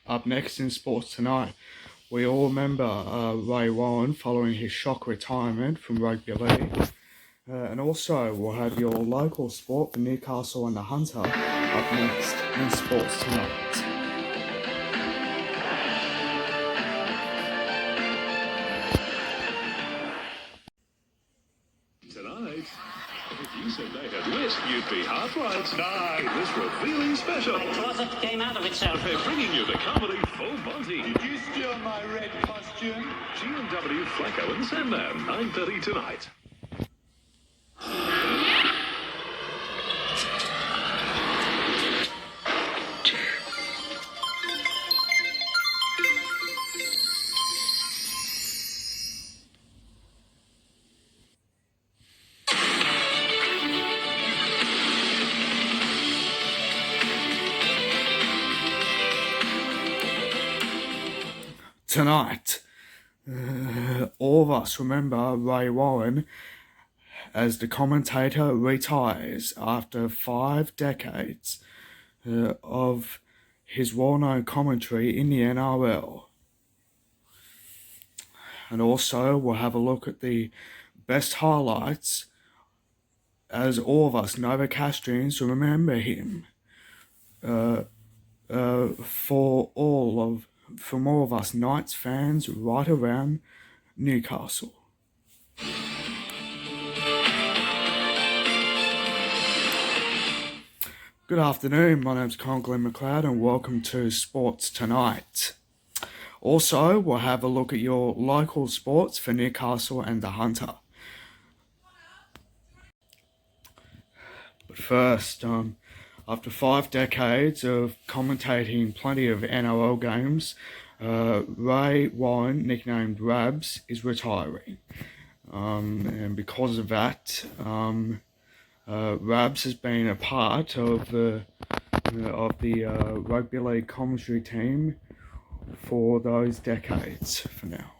Up next in Sports Tonight, we all remember Ray Warren following his shock retirement from rugby league. And also, we'll have your local sport, the Newcastle and the Hunter, up next in Sports Tonight. Tonight, if you said they had lit, you'd be half right. No, this revealing special. The closet came out of itself. They're bringing you the comedy Full Monty. Did you steal my red costume? G&W, Flacco and Sandman, 9:30 tonight. Tonight, all of us remember Ray Warren as the commentator retires after 5 decades of his well-known commentary in the NRL. And also, we'll have a look at the best highlights as all of us Novocastrians remember him from all of us Knights fans right around Newcastle. Good afternoon, my name's Conklin McLeod and welcome to Sports Tonight. Also, we'll have a look at your local sports for Newcastle and the Hunter. But first, after 5 decades of commentating plenty of NRL games, Ray Warren, nicknamed Rabs, is retiring. And because of that, Rabs has been a part of the rugby league commentary team for those decades for now.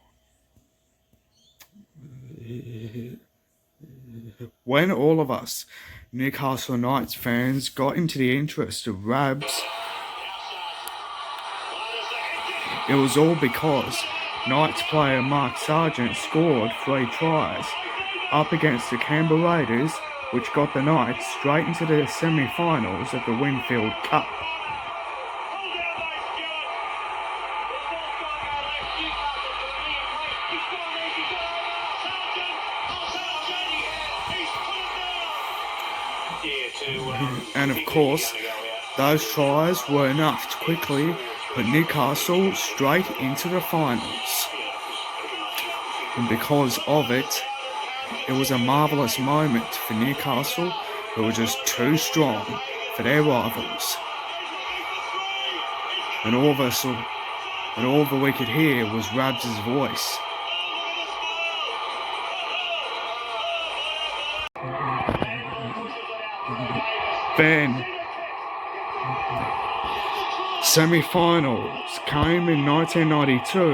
When all of us Newcastle Knights fans got into the interest of Rabs, it was all because Knights player Mark Sargent scored 3 tries up against the Canberra Raiders, which got the Knights straight into the semi-finals of the Winfield Cup. And of course, those tries were enough to quickly put Newcastle straight into the finals. And because of it, it was a marvellous moment for Newcastle, who were just too strong for their rivals. And all that we could hear was Rabs' voice. Then, semi-finals came in 1992.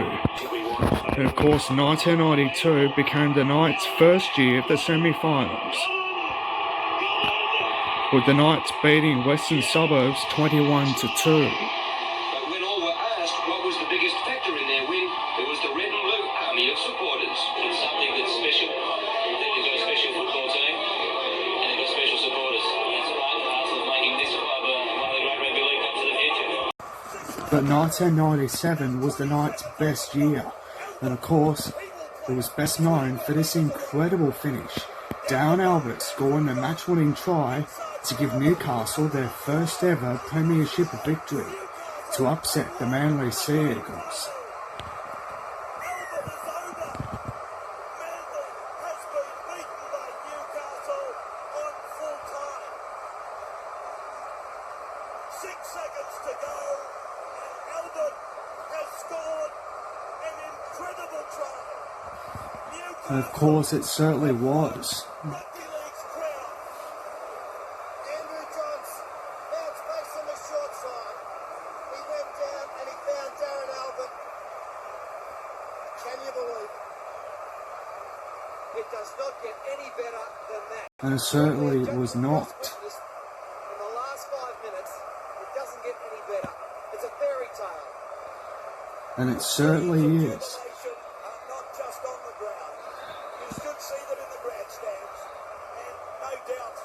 And of course, 1992 became the Knights' first year at the semi-finals, with the Knights beating Western Suburbs 21-2. But when all were asked what was the biggest factor in their win, it was the red and blue army of supporters. It's something that's special. They've got a special football team, and they've got special supporters. That's right, part of making this club one of the great rugby league clubs of the future. But 1997 was the Knights' best year. And of course, it was best known for this incredible finish. Darren Albert scoring the match-winning try to give Newcastle their first ever premiership victory to upset the Manly Sea Eagles. And of course, it certainly was. And it certainly was not. In the last 5 minutes, it doesn't get any better. It's a fairy tale. And it certainly is. Not just on the ground. You should see them in the grandstands. And no doubt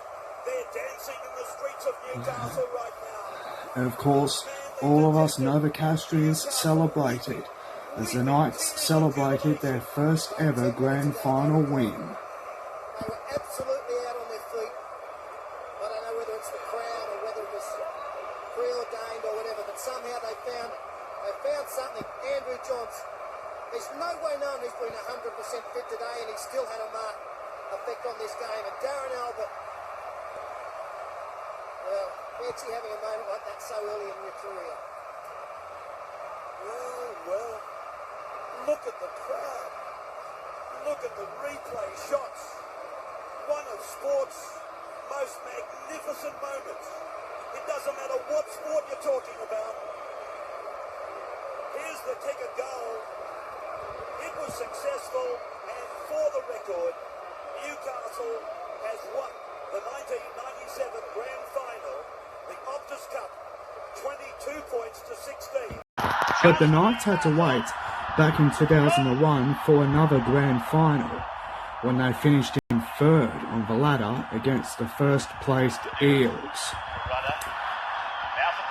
they're dancing in the streets of Newcastle right now. And of course, all of us Novocastrians celebrated as the Knights celebrated their first ever grand final win. They were absolutely out on their feet. I don't know whether it's the crowd or whether it was preordained or whatever, but somehow they found something. Andrew Johnson, there's no way known he's been 100% fit today, and he still had a marked effect on this game. And Darren Albert, well, fancy having a moment like that so early in your career. Well, look at the crowd. Look at the replay shots. One of sport's most magnificent moments. It doesn't matter what sport you're talking about. Here's the kick of goal. It was successful, and for the record, Newcastle has won the 1997 Grand Final, the Optus Cup, 22 points to 16. But the Knights had to wait back in 2001 for another grand final, when they finished in third on the ladder against the first placed Eels.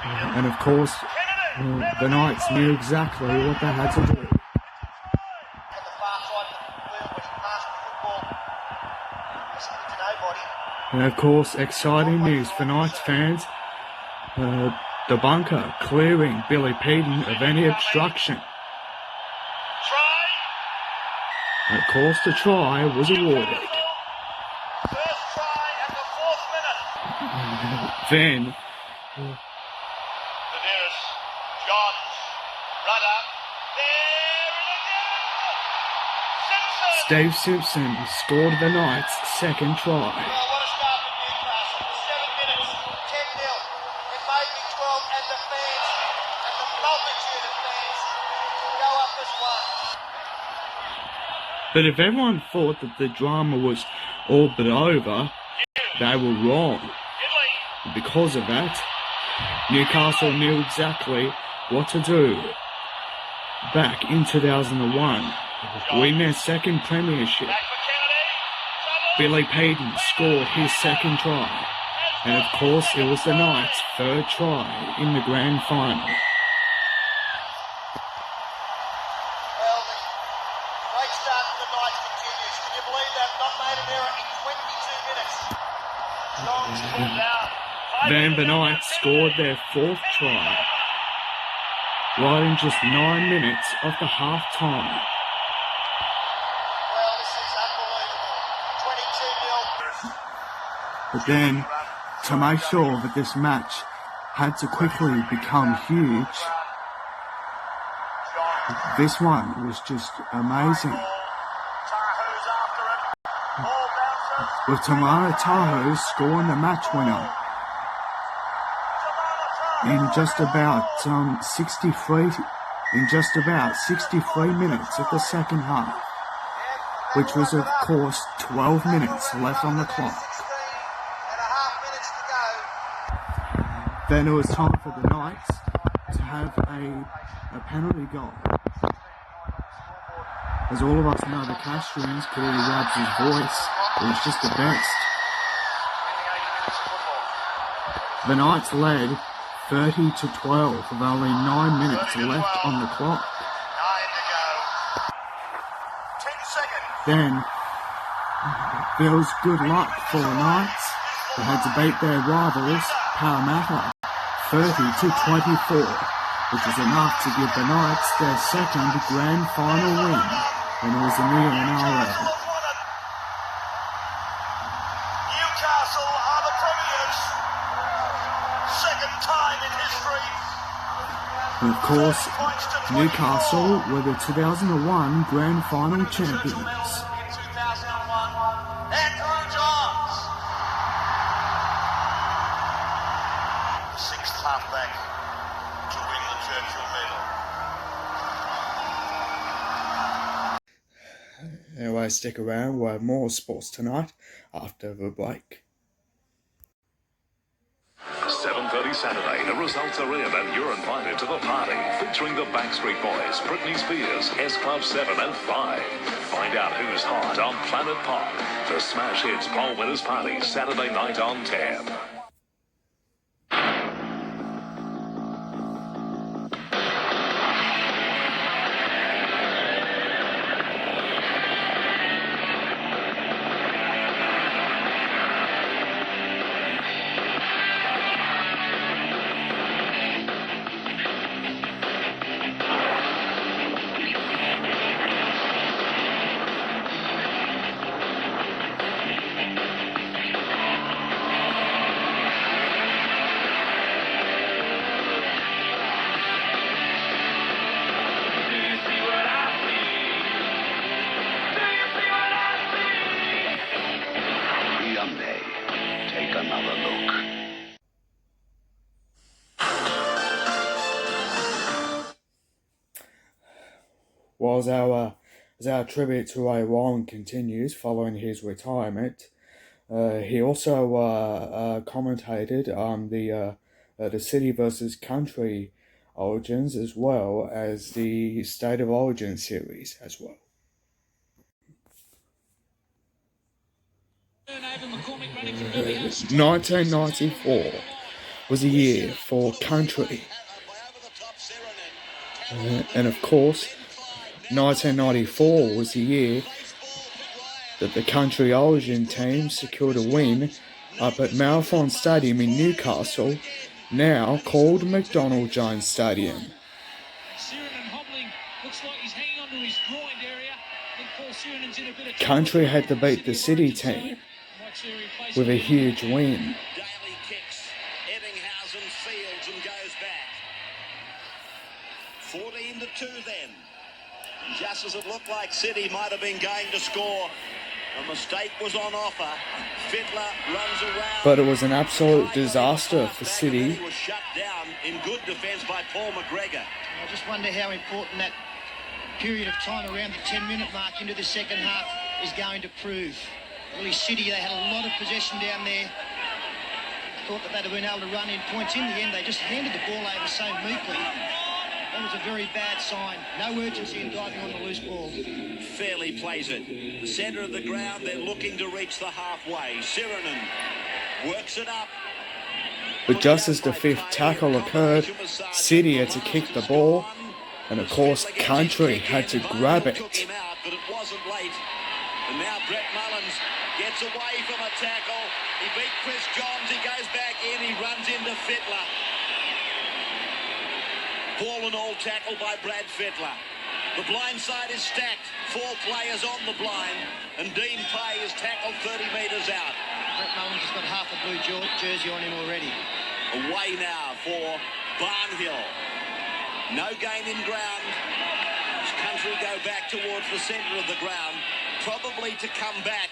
And of course, the Knights knew exactly what they had to do. And of course, exciting news for Knights fans. The bunker clearing Billy Peden of any obstruction. And of course, the try was awarded. First try at the 4th minute. Then, The nearest, Johns, runner, there and again! Simpson! Steve Simpson scored the Knights' second try. Well, what a start for Newcastle. 7 minutes, 10-0. It may be 12, and the fans, and the multitude of fans, go up as one. But if everyone thought that the drama was all but over, they were wrong. Because of that, Newcastle knew exactly what to do. Back in 2001, win their second premiership. Billy Peden scored his second try, and of course it was the Knights' third try in the grand final. Well, the great start for the Knights continues. Can you believe they've not made an error in 22 minutes? Johns pulled down. Then the Knights scored their fourth try, right in just 9 minutes after half-time. Well, this is unbelievable. 22-0. But then, to make sure that this match had to quickly become huge, this one was just amazing. Tahoe's after it. Ball bounces. With Tamara Tahoe scoring the match winner in just about 63 minutes of the second half, which was of course 12 minutes left on the clock. 16.5 minutes to go. Then it was time for the Knights to have a penalty goal. As all of us know, the Castrians could hear Rabs' voice. It was just the best. The Knights led 30-12 with only 9 minutes left on the clock. 9 to go. 10 seconds. Then there was good luck for the Knights, who had to beat their rivals Parramatta 30-24, which was enough to give the Knights their second grand final win, and it was in the NRL. Newcastle are the premiers. Second time in history. And of course, Newcastle were the 2001 grand final champions. In 2001, Andrew Johns. The sixth halfback to win the Churchill medal. Anyway, stick around, we'll have more sports tonight after the break. 7:30 Saturday. results are in and you're invited to the party featuring the Backstreet Boys, Britney Spears, S Club 7 and 5. Find out who's hot on Planet Pop. The Smash Hits Poll Winners Party, Saturday night on 10. Take another look. Well, as our tribute to Ray Warren continues following his retirement, he also commentated on the City versus Country Origins as well as the State of Origin series as well. 1994 was a year for country, and of course 1994 was the year that the country origin team secured a win up at Marathon Stadium in Newcastle, now called McDonald Jones Stadium. Country had to beat the City team with a huge win. Daly kicks Ebbinghausen, fields and goes back. 14-2 then. And just as it looked like City might have been going to score, a mistake was on offer. Fittler runs around. But it was an absolute disaster for City. He was shut down in good defence by Paul McGregor. I just wonder how important that period of time around the 10-minute mark into the second half is going to prove. Really, City, they had a lot of possession down there. Thought that they'd have been able to run in points. In the end, they just handed the ball over so meekly. That was a very bad sign. No urgency in diving on the loose ball. Fairly plays it. The centre of the ground, they're looking to reach the halfway. Sirenen works it up. But just as the fifth tackle occurred, City had to kick the ball, and of course Country had to grab it. Took him out, but it wasn't late. And now Brett Mullins gets away from a tackle. He beat Chris Johns. He goes back in. He runs into Fittler. Ball and all tackle by Brad Fittler. The blind side is stacked. 4 players on the blind. And Dean Pay is tackled 30 metres out. Brett Mullins has got half a blue jersey on him already. Away now for Barnhill. No gain in ground. As Country go back towards the centre of the ground. Probably to come back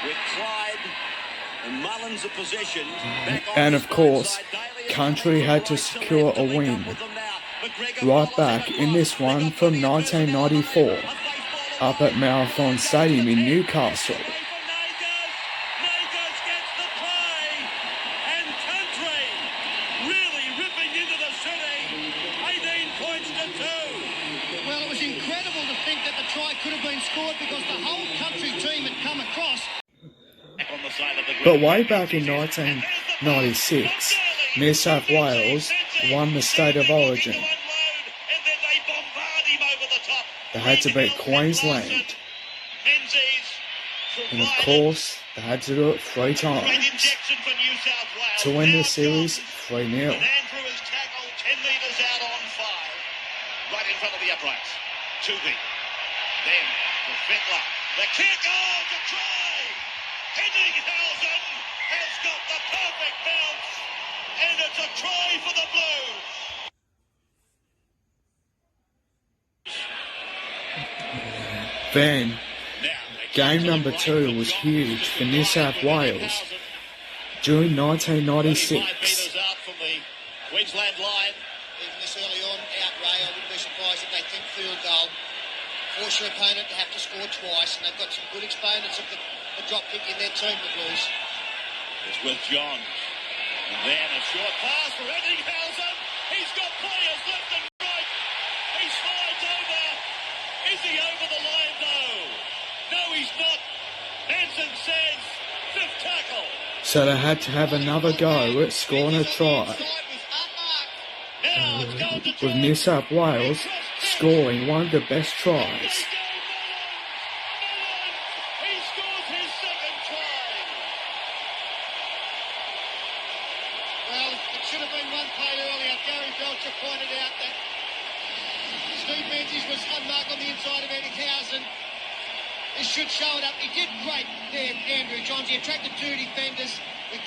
with Clyde and Mullins a position. And of course, Country had to secure a win. Right back in this one from 1994, up at Marathon Stadium in Newcastle. Well, it was incredible to think that the try could have been scored because the whole Country team had come across. But way back in 1996, New South Wales won the State of Origin. They had to beat Queensland. And of course, they had to do it 3 times to win the series 3-0. Andrew is tackled 10 metres out on 5. Right in front of the uprights. Tooby. Then to Fittler. The kick off the try. Ebbinghausen has got the perfect bounce. And it's a try for the Blues. Then, game number 2 was huge for New South Wales during 1996. Out from the Queensland line. Even this early on, out Ray, I wouldn't be surprised if they think field goal. Force your opponent to have to score twice, and they've got some good exponents of the drop kick in their team, the Blues. It's with Johns. And then a short pass for Eddinghausen. He's got players left and right. He slides over. Is he over the line though? No, he's not. Hansen says fifth tackle. So they had to have another go at scoring a try, Now it's going to with New South Wales scoring one of the best tries. He scores his second try. Well, it should have been one play earlier. Gary Belcher pointed out that Steve Menzies was unmarked on the inside of Eddinghausen. This should show it up. He did great there, Andrew Johns. He attracted two defenders. We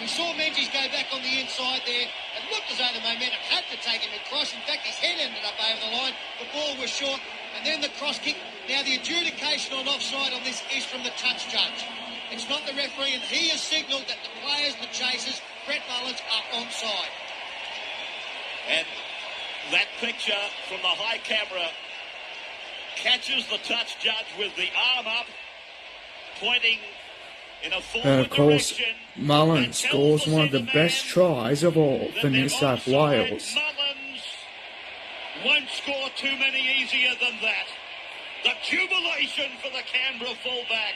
saw Menzies go back on the inside there. It looked as though the momentum had to take him across. In fact, his head ended up over the line. The ball was short. And then the cross kick. Now the adjudication on offside on this is from the touch judge. It's not the referee, and he has signalled that the players, the chasers, Brett Mullins, are onside. And that picture from the high camera catches the touch judge with the arm up, pointing in a forward And of course, direction. Mullins scores one of the best tries of all for New South Wales. Mullins won't score too many easier than that. The jubilation for the Canberra fullback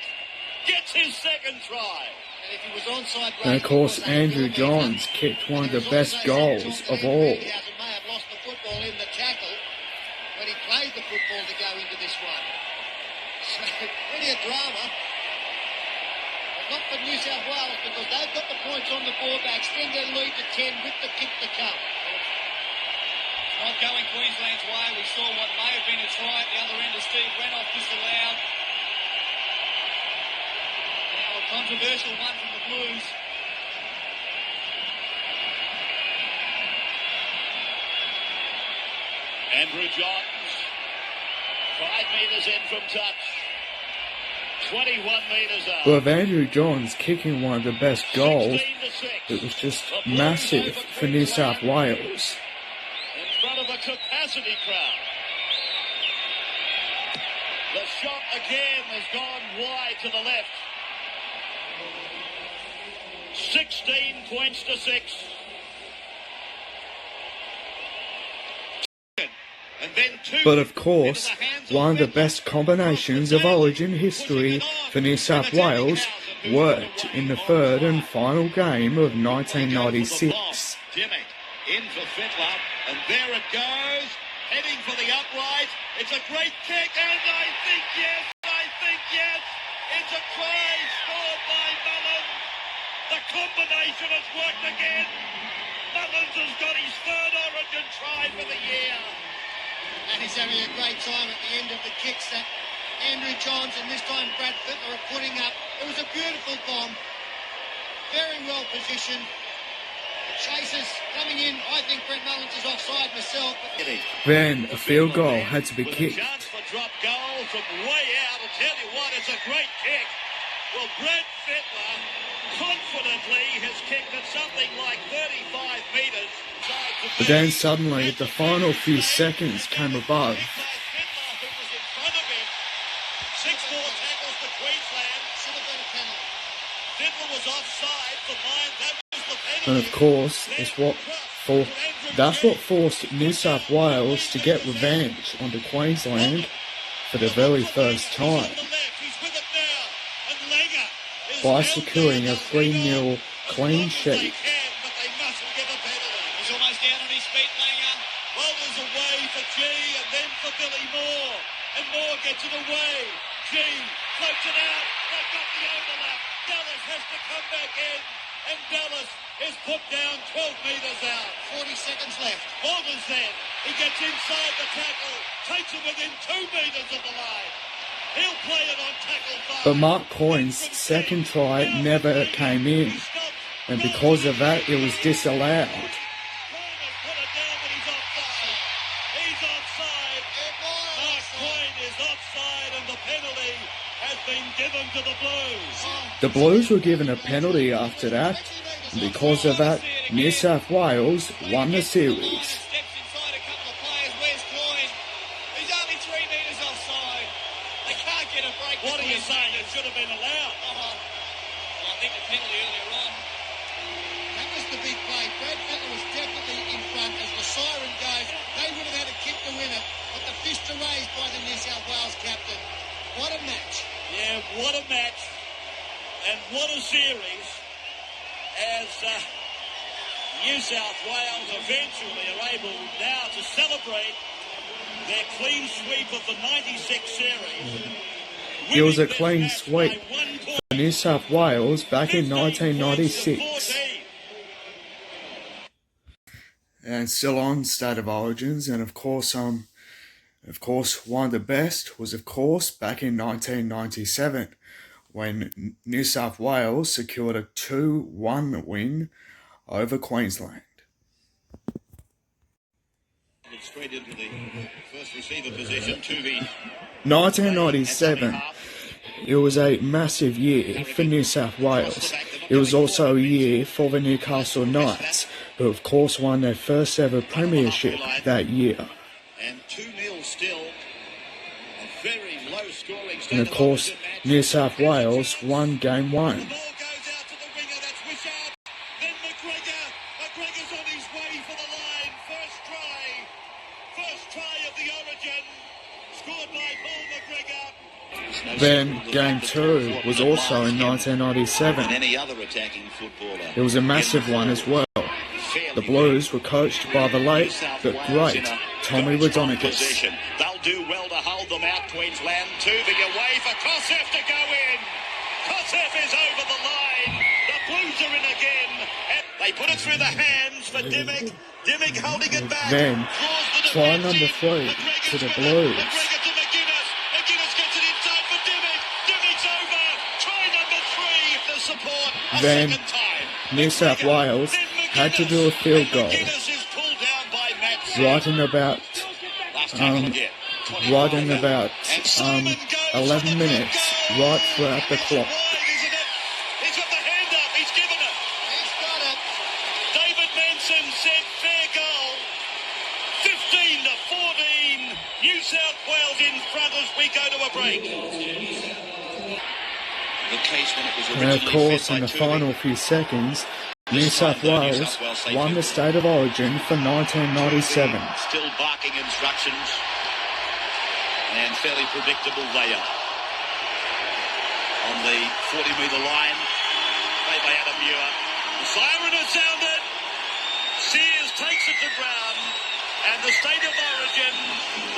gets his second try. And if he was onside, And of course, Andrew Johns kicked one of the best goals of all. He may have lost the football in the tackle when he played the football to go into this one. So, plenty of drama. But not for New South Wales, because they've got the points on the board. They extend their lead to 10 with the kick to come. Not going Queensland's way. We saw what may have been a try at the other end of Steve Renoff disallowed. Now a controversial one from the Blues. Andrew Johns, 5 metres in from touch, 21 metres out. With Andrew Johns kicking one of the best goals, 16-6. it was just massive for New South Wales. In front of a capacity crowd. The shot again has gone wide to the left. 16 points to 6. And then two But of course, into the hands one of the Fittler. best combinations of Origin history for New South Wales worked in the third and final game of 1996. Jimmy in for Fittler, and there it goes, heading for the upright. It's a great kick, and I think yes, it's a try scored by Mullins. The combination has worked again. Mullins has got his third Origin try for the year. And he's having a great time at the end of the kicks that Andrew Johns and this time Brad Fittler are putting up. It was a beautiful bomb. Very well positioned. The chasers coming in. I think Brett Mullins is offside myself. Then a field goal had to be With a kicked. chance for drop goal from way out. I'll tell you what, it's a great kick. Well, Brad Fittler confidently has kicked at something like 35 metres. But then suddenly, the final few seconds came above. Fittler, who was in front of him. 6 more tackles to Queensland. Should have been a penalty. Fittler was offside for mine. That was the penalty. And of course, that's what forced New South Wales to get revenge onto Queensland for the very first time by securing a 3-0 clean sheet. He's almost down on his feet, Langer. Well, there's a way for G and then for Billy Moore. And Moore gets it away. G floats it out. They've got the overlap. Dallas has to come back in. And Dallas is put down 12 metres out. 40 seconds left. Walters then. He gets inside the tackle. Takes it within 2 metres of the line. He'll play it on tackle 5. But Mark Coyne's second try never came in, and because of that, it was disallowed. Coyne has put it down, but he's offside. He's offside. Mark Coyne is offside, and the penalty has been given to the Blues. The Blues were given a penalty after that, and because of that, New South Wales won the series. Steps inside a couple of players. Where's Coyne? He's only 3 metres offside. They can't get a break. What are you saying? It should have been allowed. Well, I think the penalty earlier on. That was the the big play. Brad Fittler was definitely in front. As the siren goes, they would have had a kick to win it, but the fist are raised by the New South Wales captain. What a match. Yeah, what a match. And what a series as New South Wales eventually are able now to celebrate their clean sweep of the 96 series. It was a clean sweep for New South Wales back in 1996. And still on State of Origins, and of course, one of the best was, of course, back in 1997, when New South Wales secured a 2-1 win over Queensland. Straight into the first receiver position to the 1997, it was a massive year for New South Wales. It was also a year for the Newcastle Knights, who of course won their first ever premiership that year. And 2-0 still. A very low scoring. And of course, New South Wales won Game 1. The ball goes out to the winger, that's Wishart. Then McGregor. McGregor's on his way for the line. First try of the Origin. Scored by Paul McGregor. Then Game 2 was also in 1997. Any other attacking footballer. It was a massive one as well. The Blues were coached by the late but great Tommy Raudonikis. They'll do well to hold them out, Queensland. Tuvey away for Kosef to go in. Kosef is over the line. The Blues are in again. And they put it through the hands for Dimmick. Dimmick holding it back. Then, try number 3 to the Blues. McGregor to McGuinness. McGuinness gets it inside for Dimmick. Dimmick's over. Try number 3. The support a Then, second time. New South Wales had to do a field goal McGuinness is pulled down by Matt right in about right in about 11 minutes, right throughout the clock. He's got the hand up. He's given it. He's got it. David Manson said fair goal. 15 to 14. New South Wales in front as we go to a break. The case when it was And of course, in the final few seconds, New South Wales won the State of Origin for 1997. Still barking instructions. And fairly predictable they are. On the 40-metre line, played by Adam Muir. The siren has sounded. Sears takes it to ground. And the State of Origin,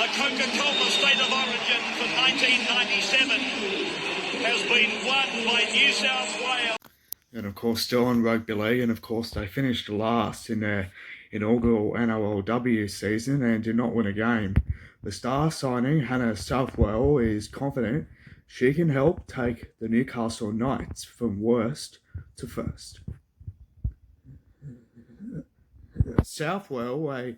the Coca-Cola State of Origin for 1997, has been won by New South Wales. And of course, still in rugby league, and of course, they finished last in their inaugural NRLW season and did not win a game. The star signing, Hannah Southwell, is confident she can help take the Newcastle Knights from worst to first. Southwell, a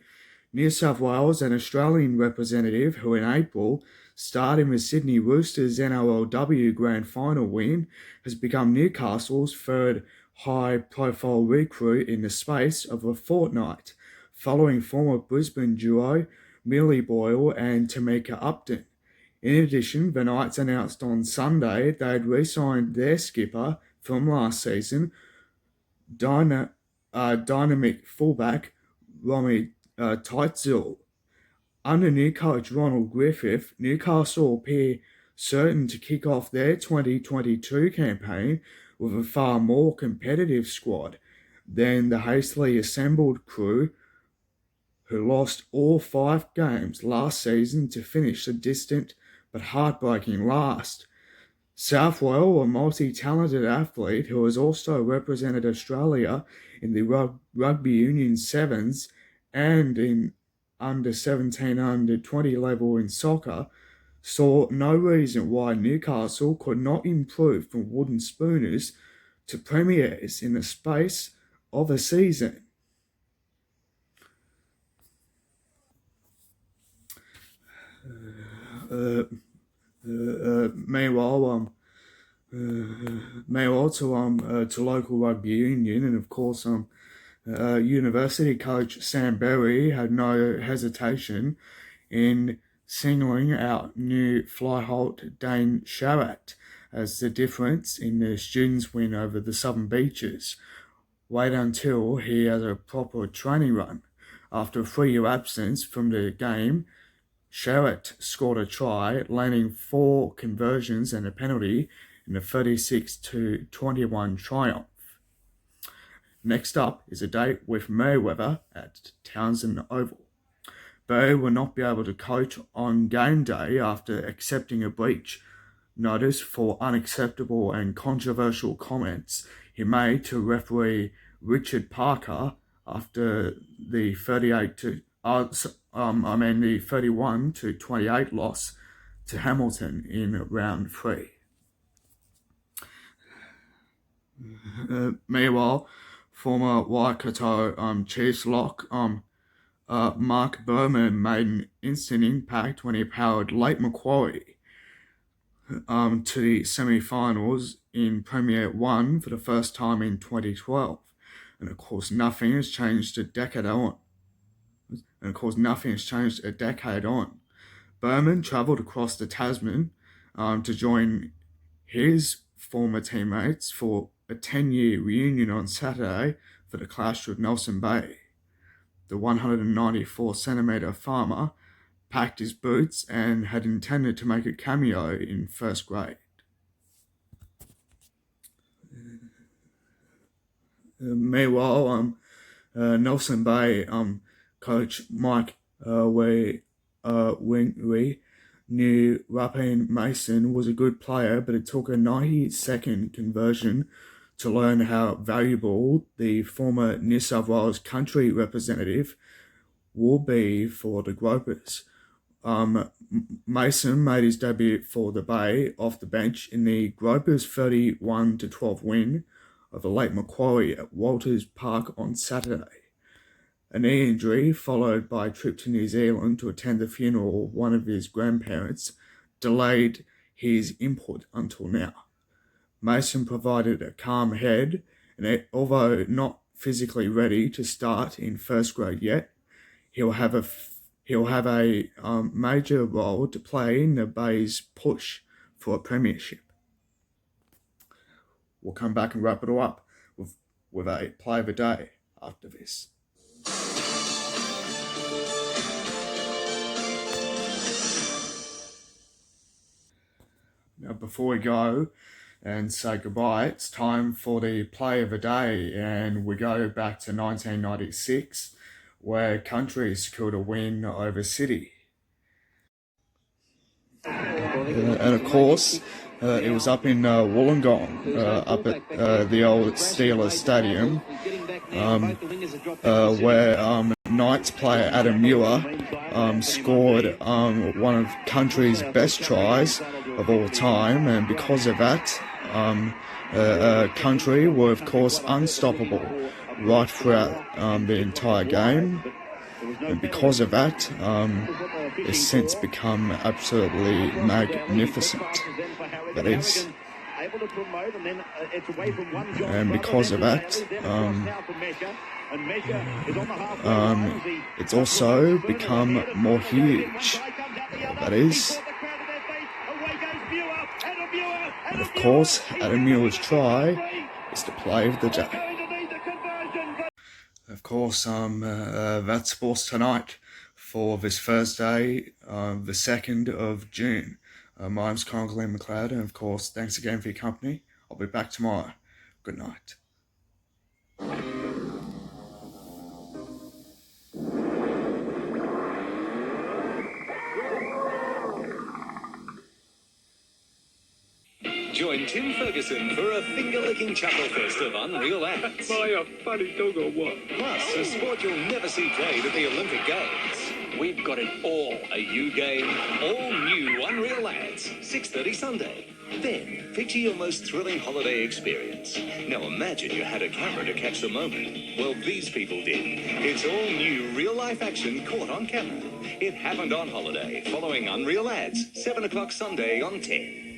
New South Wales and Australian representative who in April starred in the Sydney Roosters NRLW Grand Final win, has become Newcastle's third high-profile recruit in the space of a fortnight, following former Brisbane duo Millie Boyle and Tamika Upton. In addition, the Knights announced on Sunday they had re-signed their skipper from last season, dynamic fullback Romy Teitzel. Under new coach Ronald Griffith, Newcastle appear certain to kick off their 2022 campaign with a far more competitive squad than the hastily assembled crew who lost all 5 games last season to finish a distant but heartbreaking last. Southwell, a multi-talented athlete who has also represented Australia in the Rugby Union Sevens and in under 17, under 20 level in soccer, saw no reason why Newcastle could not improve from wooden spooners to premiers in the space of a season. Meanwhile, to local rugby union, and of course, university coach Sam Berry had no hesitation in singling out new fly-halt Dane Sharratt as the difference in the students' win over the Southern Beaches. wait until he has a proper training run. After a 3-year absence from the game, Sherratt scored a try, landing 4 conversions and a penalty in a 36-21 triumph. Next up is a date with Merriweather at Townsend Oval. Barry will not be able to coach on game day after accepting a breach notice for unacceptable and controversial comments he made to referee Richard Parker after the 31-28 loss to Hamilton in round 3. Meanwhile, former Waikato Chiefs lock Mark Berman made an instant impact when he powered Lake Macquarie to the semi-finals in Premier 1 for the first time in 2012. And of course, nothing has changed a decade on. Berman travelled across the Tasman to join his former teammates for a 10-year reunion on Saturday for the clash with Nelson Bay. The 194-centimetre farmer packed his boots and had intended to make a cameo in first grade. Meanwhile, Nelson Bay coach Mike Wingley knew Rapine Mason was a good player, but it took a 90-second conversion to learn how valuable the former New South Wales country representative will be for the Gropers. Mason made his debut for the Bay off the bench in the Gropers 31-12 win over Lake Macquarie at Walters Park on Saturday. A knee injury, followed by a trip to New Zealand to attend the funeral of one of his grandparents, delayed his input until now. Mason provided a calm head, and although not physically ready to start in first grade yet, he'll have a major role to play in the Bay's push for a premiership. We'll come back and wrap it all up with a play of the day after this. Now, before we go and say goodbye, it's time for the play of the day, and we go back to 1996, where country secured a win over City. And of course, it was up in Wollongong, up at the old Steelers Stadium, where Knights player Adam Muir scored one of country's best tries of all time, and because of that, country were of course unstoppable right throughout the entire game, and because of that, it's since become absolutely magnificent. That is, and because of that, it's also become more huge. That is, and of course, Adam Muir's try is the play of the day. Of course, that's sports tonight for this Thursday, the 2nd of June. My name's Glenn McLeod, and of course, thanks again for your company. I'll be back tomorrow. Good night. Join Tim Ferguson for a finger-licking chuckle-fest of unreal acts. By a funny dog or what? Plus, a sport you'll never see played at the Olympic Games. We've got it all. A U game, all new unreal ads, 6:30 Sunday. Then, picture your most thrilling holiday experience. Now imagine you had a camera to catch the moment. Well, these people did. It's all new real-life action caught on camera. It happened on holiday, following unreal ads, 7 o'clock Sunday on 10.